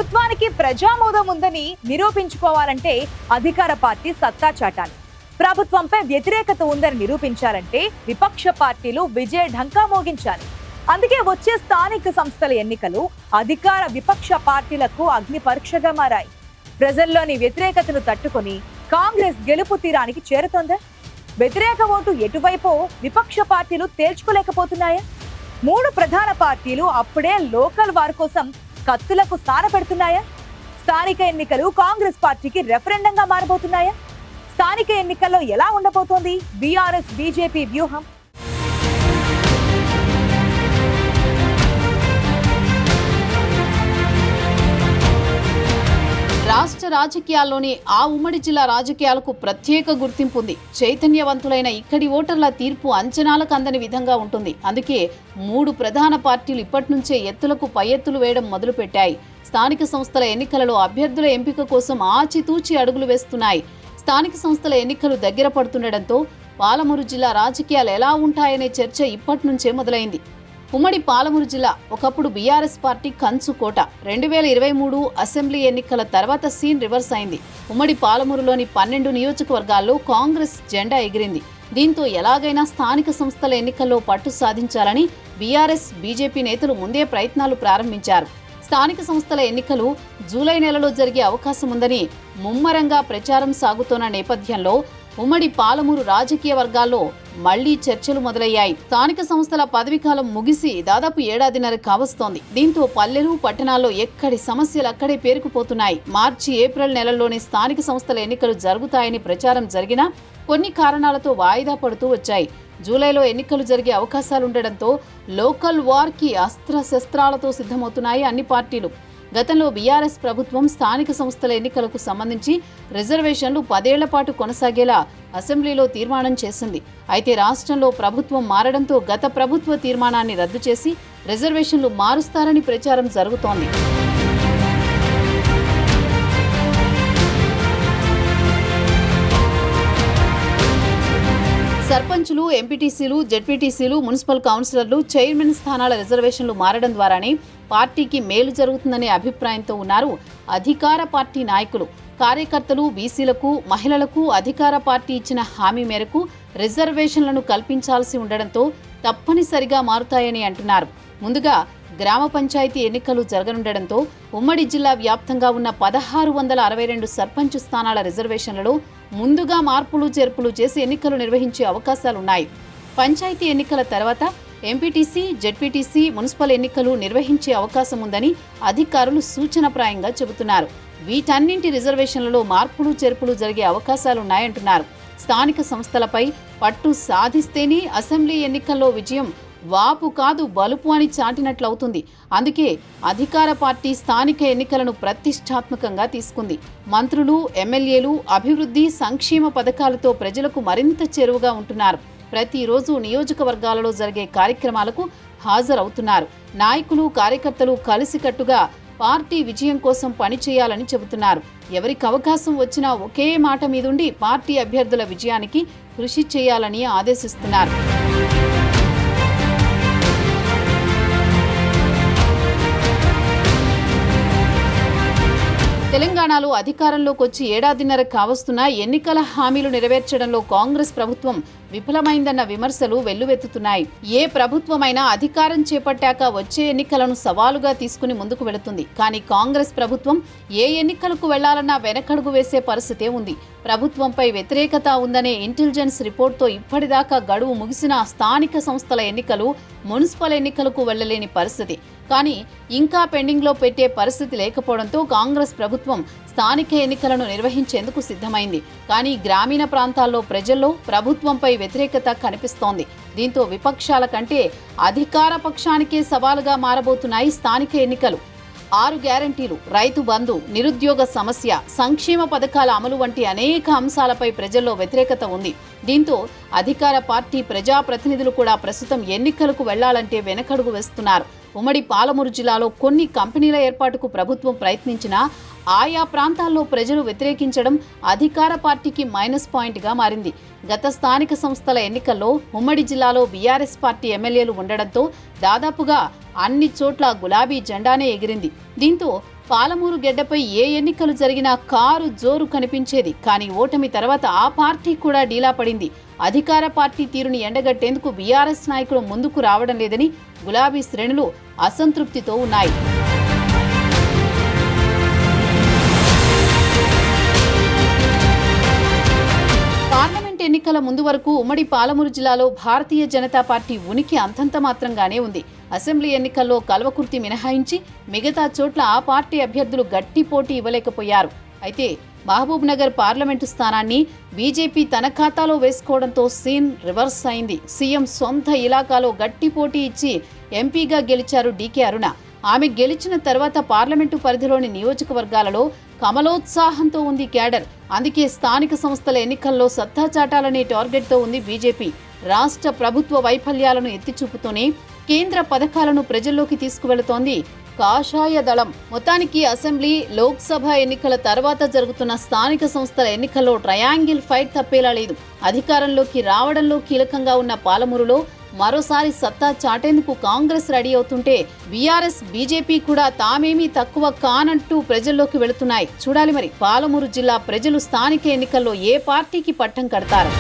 ప్రభుత్వానికి ప్రజామోదం ఉందని నిరూపించుకోవాలంటే అధికార పార్టీ సత్తా చాటాలి. ప్రభుత్వంపై వ్యతిరేకత ఉందని నిరూపించాలంటే విపక్ష పార్టీలు విజయ ఢంకా మోగించాలి. అందుకే వచ్చే స్థానిక సంస్థల ఎన్నికలు అధికార విపక్ష పార్టీలకు అగ్ని పరీక్షగా మారాయి. ప్రజల్లోని వ్యతిరేకతను తట్టుకొని కాంగ్రెస్ గెలుపు తీరానికి చేరుతోందా? వ్యతిరేక ఓటు ఎటువైపో విపక్ష పార్టీలు తేల్చుకోలేకపోతున్నాయా? 3 ప్రధాన పార్టీలు అప్పుడే లోకల్ వార్ కోసం కత్తులకు సాన పెడుతున్నాయా? స్థానిక ఎన్నికలు కాంగ్రెస్ పార్టీకి రెఫరెండంగా మారబోతున్నాయా? స్థానిక ఎన్నికల్లో ఎలా ఉండబోతోంది బీఆర్ఎస్ బీజేపీ వ్యూహం? రాష్ట్ర రాజకీయాల్లోని ఆ ఉమ్మడి జిల్లా రాజకీయాలకు ప్రత్యేక గుర్తింపు ఉంది. చైతన్యవంతులైన ఇక్కడి ఓటర్ల తీర్పు అంచనాలకు అందని విధంగా ఉంటుంది. అందుకే 3 ప్రధాన పార్టీలు ఇప్పటి నుంచే ఎత్తులకు పై ఎత్తులు వేయడం మొదలుపెట్టాయి. స్థానిక సంస్థల ఎన్నికలలో అభ్యర్థుల ఎంపిక కోసం ఆచితూచి అడుగులు వేస్తున్నాయి. స్థానిక సంస్థల ఎన్నికలు దగ్గర పడుతుండటంతో పాలమూరు జిల్లా రాజకీయాలు ఎలా ఉంటాయనే చర్చ ఇప్పటి నుంచే మొదలైంది. ఉమ్మడి పాలమూరు జిల్లా ఒకప్పుడు బీఆర్ఎస్ పార్టీ కంచుకోట. 2023 అసెంబ్లీ ఎన్నికల తర్వాత సీన్ రివర్స్ అయింది. ఉమ్మడి పాలమూరులోని 12 నియోజకవర్గాల్లో కాంగ్రెస్ జెండా ఎగిరింది. దీంతో ఎలాగైనా స్థానిక సంస్థల ఎన్నికల్లో పట్టు సాధించాలని బీఆర్ఎస్ బీజేపీ నేతలు ముందే ప్రయత్నాలు ప్రారంభించారు. స్థానిక సంస్థల ఎన్నికలు జూలై నెలలో జరిగే అవకాశం ఉందని ముమ్మరంగా ప్రచారం సాగుతున్న నేపథ్యంలో ఉమ్మడి పాలమూరు రాజకీయ వర్గాల్లో మళ్లీ చర్చలు మొదలయ్యాయి. స్థానిక సంస్థల పదవీకాలం ముగిసి దాదాపు ఏడాదిన్నర కావస్తోంది. దీంతో పల్లెలు పట్టణాల్లో ఎక్కడి సమస్యలు అక్కడే పేరుకుపోతున్నాయి. మార్చి ఏప్రిల్ నెలల్లోనే స్థానిక సంస్థల ఎన్నికలు జరుగుతాయని ప్రచారం జరిగినా కొన్ని కారణాలతో వాయిదా పడుతూ వచ్చాయి. జూలైలో ఎన్నికలు జరిగే అవకాశాలుండటంతో లోకల్ వార్కి అస్త్రశస్త్రాలతో సిద్ధమవుతున్నాయి అన్ని పార్టీలు. గతంలో బీఆర్ఎస్ ప్రభుత్వం స్థానిక సంస్థల ఎన్నికలకు సంబంధించి రిజర్వేషన్లు 10 ఏళ్ల పాటు కొనసాగేలా అసెంబ్లీలో తీర్మానం చేసింది. అయితే రాష్ట్రంలో ప్రభుత్వం మారడంతో గత ప్రభుత్వ తీర్మానాన్ని రద్దు చేసి రిజర్వేషన్లు మారుస్తారని ప్రచారం జరుగుతోంది. సర్పంచులు, ఎంపీటీసీలు, జెడ్పీటీసీలు, మున్సిపల్ కౌన్సిలర్లు, చైర్మన్ స్థానాల రిజర్వేషన్లు మారడం ద్వారానే పార్టీకి మేలు జరుగుతుందనే అభిప్రాయంతో ఉన్నారు అధికార పార్టీ నాయకులు. కార్యకర్తలు, బీసీలకు, మహిళలకు అధికార పార్టీ ఇచ్చిన హామీ మేరకు రిజర్వేషన్లను కల్పించాల్సి ఉండడంతో తప్పనిసరిగా మారుతాయని అంటున్నారు. ముందుగా గ్రామ పంచాయతీ ఎన్నికలు జరగనుండడంతో ఉమ్మడి జిల్లా వ్యాప్తంగా ఉన్న 1662 సర్పంచ్ స్థానాల రిజర్వేషన్లలో ముందుగా మార్పులు చేర్పులు చేసి ఎన్నికలు నిర్వహించే అవకాశాలున్నాయి. పంచాయతీ ఎన్నికల తర్వాత ఎంపీటీసీ, జెడ్పీటీసీ, మున్సిపల్ ఎన్నికలు నిర్వహించే అవకాశం ఉందని అధికారులు సూచనప్రాయంగా చెబుతున్నారు. వీటన్నింటి రిజర్వేషన్లలో మార్పులు చేర్పులు జరిగే అవకాశాలున్నాయంటున్నారు. స్థానిక సంస్థలపై పట్టు సాధిస్తేనే అసెంబ్లీ ఎన్నికల్లో విజయం వాపు కాదు బలుపు అని చాటినట్లవుతుంది. అందుకే అధికార పార్టీ స్థానిక ఎన్నికలను ప్రతిష్టాత్మకంగా తీసుకుంది. మంత్రులు, ఎమ్మెల్యేలు అభివృద్ధి, సంక్షేమ పథకాలతో ప్రజలకు మరింత చేరువగా ఉంటున్నారు. ప్రతిరోజు నియోజకవర్గాలలో జరిగే కార్యక్రమాలకు హాజరవుతున్నారు. నాయకులు, కార్యకర్తలు కలిసికట్టుగా పార్టీ విజయం కోసం పనిచేయాలని చెబుతున్నారు. ఎవరికి అవకాశం వచ్చినా ఒకే మాట మీదుండి పార్టీ అభ్యర్థుల విజయానికి కృషి చేయాలని ఆదేశిస్తున్నారు. తెలంగాణలో అధికారంలోకి వచ్చి ఏడాదిన్నర కావస్తున్నా ఎన్నికల హామీలు నెరవేర్చడంలో కాంగ్రెస్ ప్రభుత్వం విఫలమైందన్న విమర్శలు వెల్లువెత్తుతున్నాయి. ఏ ప్రభుత్వమైనా అధికారం చేపట్టాక వచ్చే ఎన్నికలను సవాలుగా తీసుకుని ముందుకు వెళుతుంది. కానీ కాంగ్రెస్ ప్రభుత్వం ఏ ఎన్నికలకు వెళ్లాలన్నా వెనకడుగు వేసే పరిస్థితే ఉంది. ప్రభుత్వంపై వ్యతిరేకత ఉందనే ఇంటెలిజెన్స్ రిపోర్ట్తో ఇప్పటిదాకా గడువు ముగిసిన స్థానిక సంస్థల ఎన్నికలు, మున్సిపల్ ఎన్నికలకు వెళ్లలేని పరిస్థితి. కానీ ఇంకా పెండింగ్లో పెట్టే పరిస్థితి లేకపోవడంతో కాంగ్రెస్ ప్రభుత్వం స్థానిక ఎన్నికలను నిర్వహించేందుకు సిద్ధమైంది. కానీ గ్రామీణ ప్రాంతాల్లో ప్రజల్లో ప్రభుత్వంపై వ్యతిరేకత కనిపిస్తోంది. దీంతో విపక్షాల కంటే అధికార పక్షానికే సవాలుగా మారబోతున్నాయి స్థానిక ఎన్నికలు. 6 గ్యారంటీలు, రైతు బంధు, నిరుద్యోగ సమస్య, సంక్షేమ పథకాల అమలు వంటి అనేక అంశాలపై ప్రజల్లో వ్యతిరేకత ఉంది. దీంతో అధికార పార్టీ ప్రజాప్రతినిధులు కూడా ప్రస్తుతం ఎన్నికలకు వెళ్లాలంటే వెనకడుగు వేస్తున్నారు. ఉమ్మడి పాలమూరు జిల్లాలో కొన్ని కంపెనీల ఏర్పాటుకు ప్రభుత్వం ప్రయత్నించినా ఆయా ప్రాంతాల్లో ప్రజలు వ్యతిరేకించడం అధికార పార్టీకి మైనస్ పాయింట్గా మారింది. గత స్థానిక సంస్థల ఎన్నికల్లో ఉమ్మడి జిల్లాలో బీఆర్ఎస్ పార్టీ ఎమ్మెల్యేలు ఉండడంతో దాదాపుగా అన్ని చోట్ల గులాబీ జెండానే ఎగిరింది. దీంతో పాలమూరు గెడ్డపై ఏ ఎన్నికలు జరిగినా కారు జోరు కనిపించేది. కానీ ఓటమి తర్వాత ఆ పార్టీ కూడా డీలా పడింది. అధికార పార్టీ తీరుని ఎండగట్టేందుకు బీఆర్ఎస్ నాయకులు ముందుకు రావడం లేదని గులాబీ శ్రేణులు అసంతృప్తితో ఉన్నాయి. పార్లమెంట్ ఎన్నికల ముందు వరకు ఉమ్మడి పాలమూరు జిల్లాలో భారతీయ జనతా పార్టీ ఉనికి అంతంత మాత్రంగానే ఉంది. అసెంబ్లీ ఎన్నికల్లో కల్వకుర్తి మినహాయించి మిగతా చోట్ల ఆ పార్టీ అభ్యర్థులు గట్టి పోటీ ఇవ్వలేకపోయారు. అయితే మహబూబ్ నగర్ పార్లమెంటు స్థానాన్ని బీజేపీ తన ఖాతాలో వేసుకోవడంతో సీన్ రివర్స్ అయింది. సీఎం సొంత ఇలాకాలో గట్టి పోటీ ఇచ్చి ఎంపీగా గెలిచారు డీకే అరుణ. ఆమె గెలిచిన తర్వాత పార్లమెంటు పరిధిలోని నియోజకవర్గాలలో కమలోత్సాహంతో ఉంది క్యాడర్. అందుకే స్థానిక సంస్థల ఎన్నికల్లో సత్తా చాటాలనే టార్గెట్తో ఉంది బీజేపీ. రాష్ట్ర ప్రభుత్వ వైఫల్యాలను ఎత్తిచూపుతూనే కేంద్ర పథకాలను ప్రజల్లోకి తీసుకువెళుతోంది కాషాయ దళం. మొత్తానికి అసెంబ్లీ, లోక్సభ ఎన్నికల తర్వాత జరుగుతున్న స్థానిక సంస్థల ఎన్నికల్లో ట్రయాంగిల్ ఫైట్ తప్పేలా లేదు. అధికారంలోకి రావడంలో కీలకంగా ఉన్న పాలమూరులో మరోసారి సత్తా చాటేందుకు కాంగ్రెస్ రెడీ అవుతుంటే బీఆర్ఎస్, బీజేపీ కూడా తామేమీ తక్కువ కానంటూ ప్రజల్లోకి వెళుతున్నాయి. చూడాలి మరి పాలమూరు జిల్లా ప్రజలు స్థానిక ఎన్నికల్లో ఏ పార్టీకి పట్టం కడతారు.